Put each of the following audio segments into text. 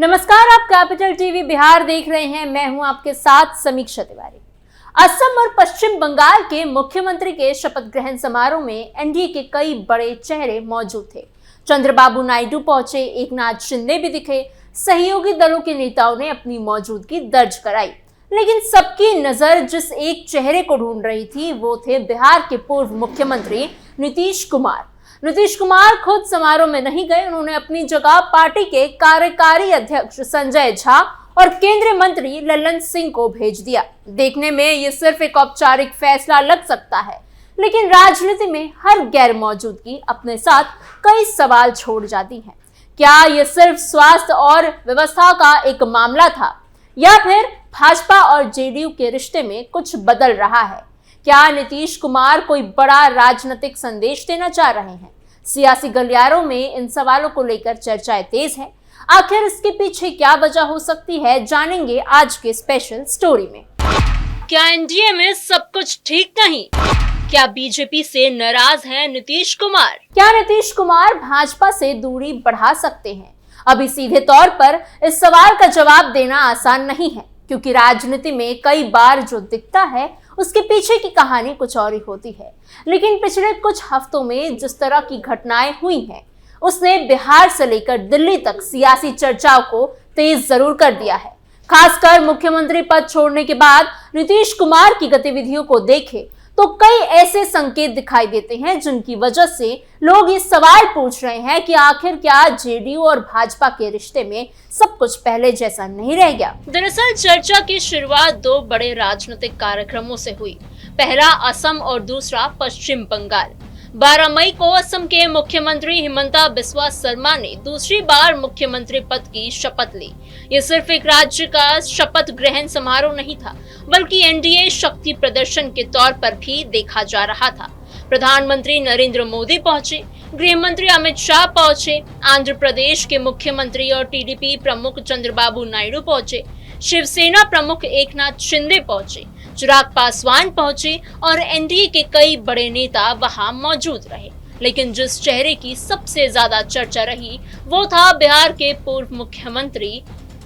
नमस्कार, आप capital TV Bihar देख रहे हैं। मैं हूं आपके साथ समीक्षा तिवारी। असम और पश्चिम बंगाल के मुख्यमंत्री के शपथ ग्रहण समारोह में एनडीए के कई बड़े चेहरे मौजूद थे। चंद्रबाबू नायडू पहुंचे, एकनाथ शिंदे भी दिखे, सहयोगी दलों के नेताओं ने अपनी मौजूदगी दर्ज कराई। लेकिन सबकी नजर जिस एक चेहरे को ढूंढ रही थी वो थे बिहार के पूर्व मुख्यमंत्री नीतीश कुमार। नीतीश कुमार खुद समारोह में नहीं गए। उन्होंने अपनी जगह पार्टी के कार्यकारी अध्यक्ष संजय झा और केंद्रीय मंत्री लल्लन सिंह को भेज दिया। देखने में ये सिर्फ एक औपचारिक फैसला लग सकता है, लेकिन राजनीति में हर गैर मौजूदगी अपने साथ कई सवाल छोड़ जाती है। क्या ये सिर्फ स्वास्थ्य और व्यवस्था का एक मामला था, या फिर भाजपा और जेडीयू के रिश्ते में कुछ बदल रहा है? क्या नीतीश कुमार कोई बड़ा राजनीतिक संदेश देना चाह रहे हैं? सियासी गलियारों में इन सवालों को लेकर चर्चाएं तेज हैं। आखिर इसके पीछे क्या वजह हो सकती है, जानेंगे आज के स्पेशल स्टोरी में। क्या एनडीए में सब कुछ ठीक नहीं? क्या बीजेपी से नाराज हैं नीतीश कुमार? क्या नीतीश कुमार भाजपा से दूरी बढ़ा सकते हैं? अभी सीधे तौर पर इस सवाल का जवाब देना आसान नहीं है, क्योंकि राजनीति में कई बार जो दिखता है उसके पीछे की कहानी कुछ और ही होती है। लेकिन पिछले कुछ हफ्तों में जिस तरह की घटनाएं हुई हैं, उसने बिहार से लेकर दिल्ली तक सियासी चर्चाओं को तेज जरूर कर दिया है। खासकर मुख्यमंत्री पद छोड़ने के बाद नीतीश कुमार की गतिविधियों को देखें तो कई ऐसे संकेत दिखाई देते हैं जिनकी वजह से लोग ये सवाल पूछ रहे हैं कि आखिर क्या जेडीयू और भाजपा के रिश्ते में सब कुछ पहले जैसा नहीं रह गया। दरअसल चर्चा की शुरुआत दो बड़े राजनीतिक कार्यक्रमों से हुई। पहला असम और दूसरा पश्चिम बंगाल। 12 मई को असम के मुख्यमंत्री हिमंता बिस्वा शर्मा ने दूसरी बार मुख्यमंत्री पद की शपथ ली। ये सिर्फ एक राज्य का शपथ ग्रहण समारोह नहीं था, बल्कि एनडीए शक्ति प्रदर्शन के तौर पर भी देखा जा रहा था। प्रधानमंत्री नरेंद्र मोदी पहुंचे, गृह मंत्री अमित शाह पहुंचे, आंध्र प्रदेश के मुख्यमंत्री और टीडीपी प्रमुख चंद्रबाबू नायडू पहुंचे, शिवसेना प्रमुख एकनाथ शिंदे पहुंचे, चिराग पासवान पहुंचे और एनडीए के कई बड़े नेता वहां मौजूद रहे। लेकिन जिस चेहरे की सबसे ज्यादा चर्चा रही वो था बिहार के पूर्व मुख्यमंत्री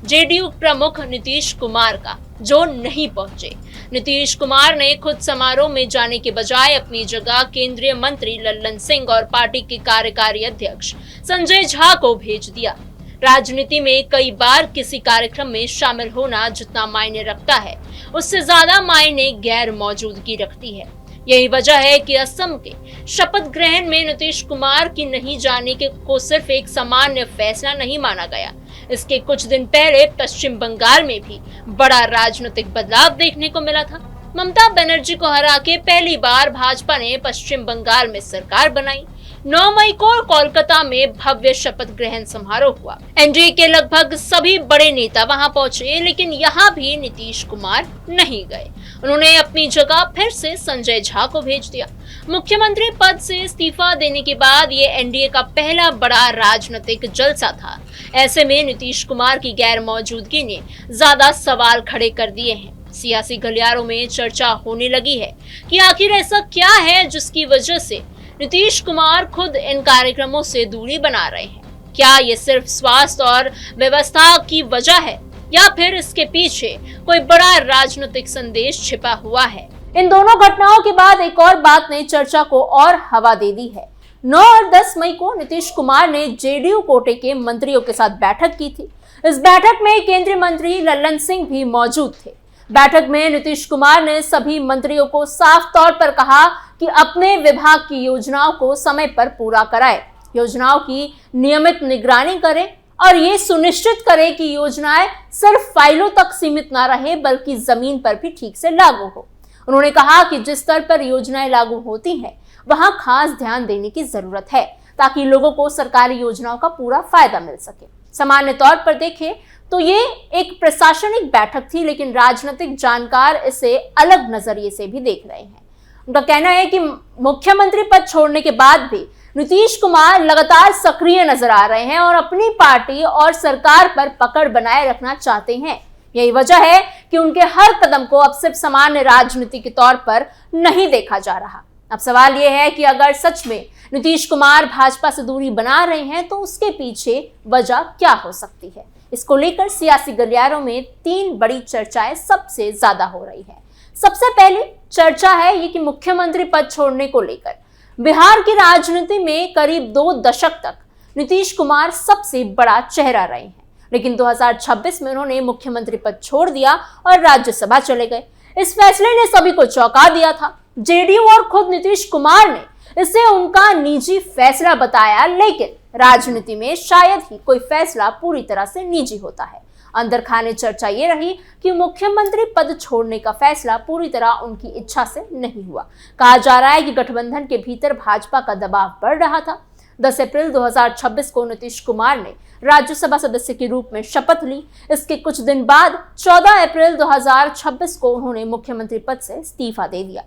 जेडीयू प्रमुख नीतीश कुमार का, जो नहीं पहुंचे। नीतीश कुमार ने खुद समारोह में जाने के बजाय अपनी जगह केंद्रीय मंत्री लल्लन सिंह और पार्टी के कार्यकारी अध्यक्ष संजय झा को भेज दिया। राजनीति में कई बार किसी कार्यक्रम में शामिल होना जितना मायने रखता है, उससे ज्यादा मायने गैर मौजूदगी रखती है। यही वजह है कि असम के शपथ ग्रहण में नीतीश कुमार की नहीं जाने को सिर्फ एक सामान्य फैसला नहीं माना गया। इसके कुछ दिन पहले पश्चिम बंगाल में भी बड़ा राजनीतिक बदलाव देखने को मिला था। ममता बनर्जी को हरा के पहली बार भाजपा ने पश्चिम बंगाल में सरकार बनाई। 9 मई को कोलकाता में भव्य शपथ ग्रहण समारोह हुआ। एनडीए के लगभग सभी बड़े नेता वहां पहुंचे, लेकिन यहां भी नीतीश कुमार नहीं गए। उन्होंने अपनी जगह फिर से संजय झा को भेज दिया। मुख्यमंत्री पद से इस्तीफा देने के बाद ये एनडीए का पहला बड़ा राजनीतिक जलसा था। ऐसे में नीतीश कुमार की गैर मौजूदगी ने ज्यादा सवाल खड़े कर दिए हैं। सियासी गलियारों में चर्चा होने लगी है कि आखिर ऐसा क्या है जिसकी वजह से नीतीश कुमार खुद इन कार्यक्रमों से दूरी बना रहे हैं। क्या ये सिर्फ स्वास्थ्य और व्यवस्था की वजह है, या फिर इसके पीछे कोई बड़ा राजनीतिक संदेश छिपा हुआ है? इन दोनों घटनाओं के बाद एक और बात ने चर्चा को और हवा दे दी है। 9 और 10 मई को नीतीश कुमार ने जेडीयू कोटे के मंत्रियों के साथ बैठक की थी। इस बैठक में केंद्रीय मंत्री लल्लन सिंह भी मौजूद थे। बैठक में नीतीश कुमार ने सभी मंत्रियों को साफ तौर पर कहा कि अपने विभाग की योजनाओं को समय पर पूरा कराएं, योजनाओं की नियमित निगरानी करें और ये सुनिश्चित करें कि योजनाएं सिर्फ फाइलों तक सीमित ना रहे, बल्कि जमीन पर भी ठीक से लागू हो। उन्होंने कहा कि जिस स्तर पर योजनाएं लागू होती हैं, वहां खास ध्यान देने की जरूरत है, ताकि लोगों को सरकारी योजनाओं का पूरा फायदा मिल सके। सामान्य तौर पर देखें तो ये एक प्रशासनिक बैठक थी, लेकिन राजनीतिक जानकार इसे अलग नजरिए से भी देख रहे हैं। उनका कहना है कि मुख्यमंत्री पद छोड़ने के बाद भी नीतीश कुमार लगातार सक्रिय नजर आ रहे हैं और अपनी पार्टी और सरकार पर पकड़ बनाए रखना चाहते हैं। यही वजह है कि उनके हर कदम को अब सिर्फ सामान्य राजनीति के तौर पर नहीं देखा जा रहा। अब सवाल यह है कि अगर सच में नीतीश कुमार भाजपा से दूरी बना रहे हैं तो उसके पीछे वजह क्या हो सकती है। इसको लेकर सियासी गलियारों में 3 बड़ी चर्चाएं सबसे ज्यादा हो रही है। सबसे पहले चर्चा है ये कि मुख्यमंत्री पद छोड़ने को लेकर बिहार की राजनीति में करीब 2 दशक तक नीतीश कुमार सबसे बड़ा चेहरा रहे हैं, लेकिन 2026 में उन्होंने मुख्यमंत्री पद छोड़ दिया और राज्यसभा चले गए। इस फैसले ने सभी को चौंका दिया था। जेडीयू और खुद नीतीश कुमार ने इसे उनका निजी फैसला बताया, लेकिन राजनीति में शायद ही कोई फैसला पूरी तरह से निजी होता है। अंदर खाने चर्चा ये रही कि मुख्यमंत्री पद छोड़ने का फैसला पूरी तरह उनकी इच्छा से नहीं हुआ। कहा जा रहा है कि गठबंधन के भीतर भाजपा का दबाव बढ़ रहा था। 10 अप्रैल 2026 को नीतीश कुमार ने राज्यसभा सदस्य के रूप में शपथ ली। इसके कुछ दिन बाद 14 अप्रैल 2026 को उन्होंने मुख्यमंत्री पद से इस्तीफा दे दिया।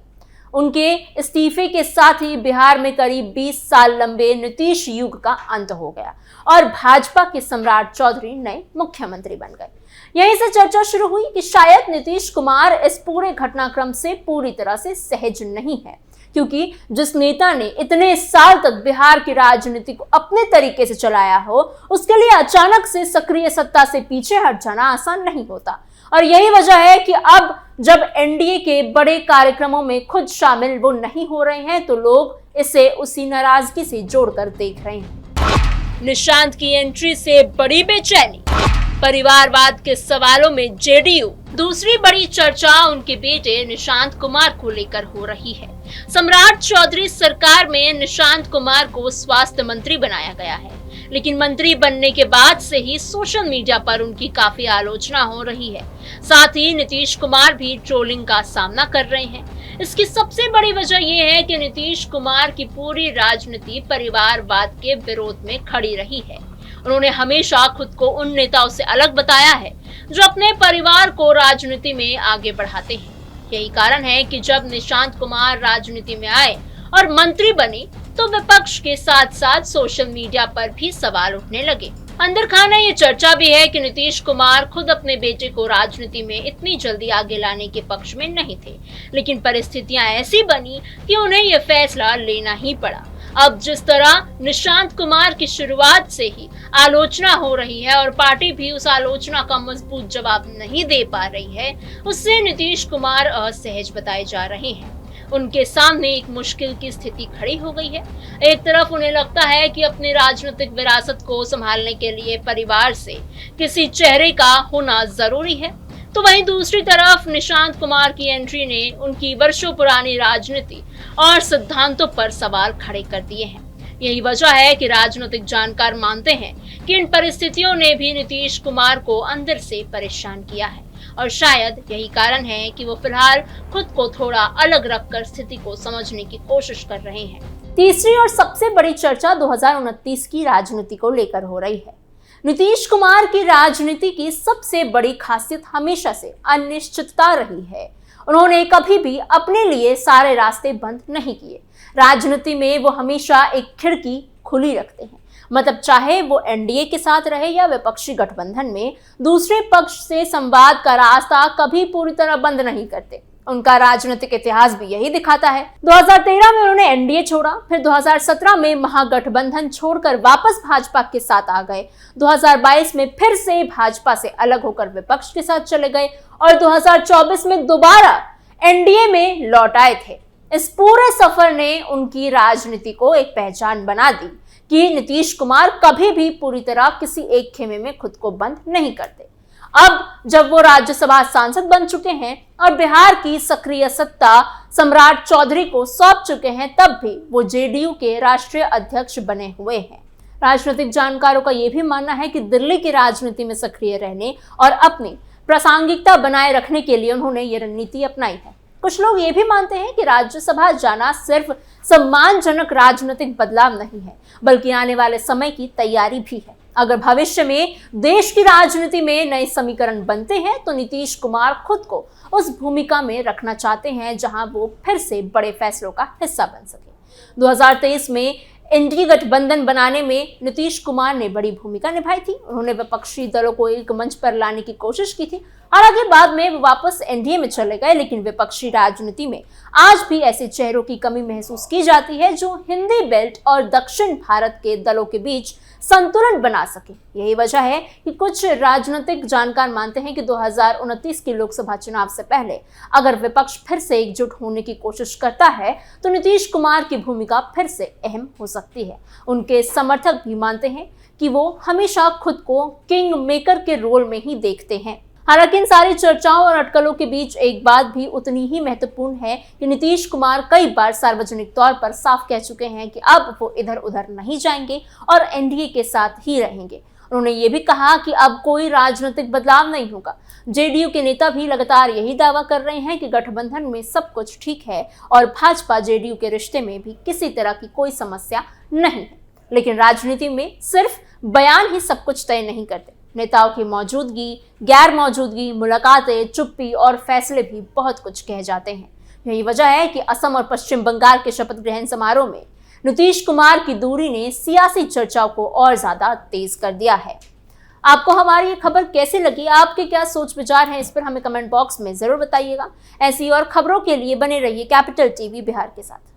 उनके इस्तीफे के साथ ही बिहार में करीब 20 साल लंबे नीतीश युग का अंत हो गया और भाजपा के सम्राट चौधरी नए मुख्यमंत्री बन गए। यहीं से चर्चा शुरू हुई कि शायद नीतीश कुमार इस पूरे घटनाक्रम से पूरी तरह से सहज नहीं है, क्योंकि जिस नेता ने इतने साल तक बिहार की राजनीति को अपने तरीके से चलाया हो, उसके लिए अचानक से सक्रिय सत्ता से पीछे हट जाना आसान नहीं होता। और यही वजह है कि अब जब एनडीए के बड़े कार्यक्रमों में खुद शामिल वो नहीं हो रहे हैं, तो लोग इसे उसी नाराजगी से जोड़कर देख रहे हैं। निशांत की एंट्री से बड़ी बेचैनी, परिवारवाद के सवालों में जेडीयू। दूसरी बड़ी चर्चा उनके बेटे निशांत कुमार को लेकर हो रही है। सम्राट चौधरी सरकार में निशांत कुमार को स्वास्थ्य मंत्री बनाया गया है, लेकिन मंत्री बनने के बाद से ही सोशल मीडिया पर उनकी काफी आलोचना हो रही है। साथ ही नीतीश कुमार भी ट्रोलिंग का सामना कर रहे हैं। इसकी सबसे बड़ी वजह यह है कि नीतीश कुमार की पूरी राजनीति परिवारवाद के विरोध में खड़ी रही है। उन्होंने हमेशा खुद को उन नेताओं से अलग बताया है जो अपने परिवार को राजनीति में आगे बढ़ाते हैं। यही कारण है कि जब निशांत कुमार राजनीति में आए और मंत्री बने, तो विपक्ष के साथ साथ सोशल मीडिया पर भी सवाल उठने लगे। अंदर खाना ये चर्चा भी है कि नीतीश कुमार खुद अपने बेटे को राजनीति में इतनी जल्दी आगे लाने के पक्ष में नहीं थे, लेकिन परिस्थितियां ऐसी बनी कि उन्हें यह फैसला लेना ही पड़ा। अब जिस तरह निशांत कुमार की शुरुआत से ही आलोचना हो रही है और पार्टी भी उस आलोचना का मजबूत जवाब नहीं दे पा रही है, उससे नीतीश कुमार असहज बताए जा रहे हैं। उनके सामने एक मुश्किल की स्थिति खड़ी हो गई है। एक तरफ उन्हें लगता है कि अपनी राजनीतिक विरासत को संभालने के लिए परिवार से किसी चेहरे का होना जरूरी है, तो वहीं दूसरी तरफ निशांत कुमार की एंट्री ने उनकी वर्षों पुरानी राजनीति और सिद्धांतों पर सवाल खड़े कर दिए हैं। यही वजह है कि राजनीतिक जानकार मानते हैं कि इन परिस्थितियों ने भी नीतीश कुमार को अंदर से परेशान किया है और शायद यही कारण है कि वो फिलहाल खुद को थोड़ा अलग रखकर स्थिति को समझने की कोशिश कर रहे हैं। तीसरी और सबसे बड़ी चर्चा 2029 की राजनीति को लेकर हो रही है। नीतीश कुमार की राजनीति की सबसे बड़ी खासियत हमेशा से अनिश्चितता रही है। उन्होंने कभी भी अपने लिए सारे रास्ते बंद नहीं किए। राजनीति में वो हमेशा एक खिड़की खुली रखते हैं, मतलब चाहे वो एनडीए के साथ रहे या विपक्षी गठबंधन में, दूसरे पक्ष से संवाद का रास्ता कभी पूरी तरह बंद नहीं करते। उनका राजनीतिक इतिहास भी यही दिखाता है। 2013 में उन्होंने एनडीए छोड़ा, फिर 2017 में महागठबंधन छोड़कर वापस भाजपा के साथ आ गए। 2022 में फिर से भाजपा से अलग होकर विपक्ष के साथ चले गए और 2024 में दोबारा एनडीए में लौट आए थे। इस पूरे सफर ने उनकी राजनीति को एक पहचान बना दी कि नीतीश कुमार कभी भी पूरी तरह किसी एक खेमे में खुद को बंद नहीं करते। अब जब वो राज्यसभा सांसद बन चुके हैं और बिहार की सक्रिय सत्ता सम्राट चौधरी को सौंप चुके हैं, तब भी वो जेडीयू के राष्ट्रीय अध्यक्ष बने हुए हैं। राजनीतिक जानकारों का यह भी मानना है कि दिल्ली की राजनीति में सक्रिय रहने और अपनी प्रासंगिकता बनाए रखने के लिए उन्होंने ये रणनीति अपनाई है। कुछ लोग ये भी मानते हैं कि राज्यसभा जाना सिर्फ सम्मानजनक राजनीतिक बदलाव नहीं है, बल्कि आने वाले समय की तैयारी भी है। अगर भविष्य में देश की राजनीति में नए समीकरण बनते हैं, तो नीतीश कुमार खुद को उस भूमिका में रखना चाहते हैं जहां वो फिर से बड़े फैसलों का हिस्सा बन सके। 2023 में एनडीए गठबंधन बनाने में नीतीश कुमार ने बड़ी भूमिका निभाई थी। उन्होंने विपक्षी दलों को एक मंच पर लाने की कोशिश की थी। हालांकि बाद में वो वापस एनडीए में चले गए, लेकिन विपक्षी राजनीति में आज भी ऐसे चेहरों की कमी महसूस की जाती है जो हिंदी बेल्ट और दक्षिण भारत के दलों के बीच संतुलन बना सके। यही वजह है कि कुछ राजनीतिक जानकार मानते हैं कि 2029 के लोकसभा चुनाव से पहले अगर विपक्ष फिर से एकजुट होने की कोशिश करता है तो नीतीश कुमार की भूमिका फिर से अहम हो सकती है। उनके समर्थक भी मानते हैं कि वो हमेशा खुद को किंग मेकर के रोल में ही देखते हैं। हालांकि इन सारी चर्चाओं और अटकलों के बीच एक बात भी उतनी ही महत्वपूर्ण है कि नीतीश कुमार कई बार सार्वजनिक तौर पर साफ कह चुके हैं कि अब वो इधर उधर नहीं जाएंगे और एनडीए के साथ ही रहेंगे। उन्होंने ये भी कहा कि अब कोई राजनीतिक बदलाव नहीं होगा। जेडीयू के नेता भी लगातार यही दावा कर रहे हैं कि गठबंधन में सब कुछ ठीक है और भाजपा जेडीयू के रिश्ते में भी किसी तरह की कोई समस्या नहीं है। लेकिन राजनीति में सिर्फ बयान ही सब कुछ तय नहीं करते। नेताओं की मौजूदगी, गैर मौजूदगी, मुलाकातें, चुप्पी और फैसले भी बहुत कुछ कह जाते हैं। यही वजह है कि असम और पश्चिम बंगाल के शपथ ग्रहण समारोह में नीतीश कुमार की दूरी ने सियासी चर्चाओं को और ज्यादा तेज कर दिया है। आपको हमारी ये खबर कैसी लगी? आपके क्या सोच विचार हैं? इस पर हमें कमेंट बॉक्स में जरूर बताइएगा। ऐसी और खबरों के लिए बने रहिए कैपिटल टीवी बिहार के साथ।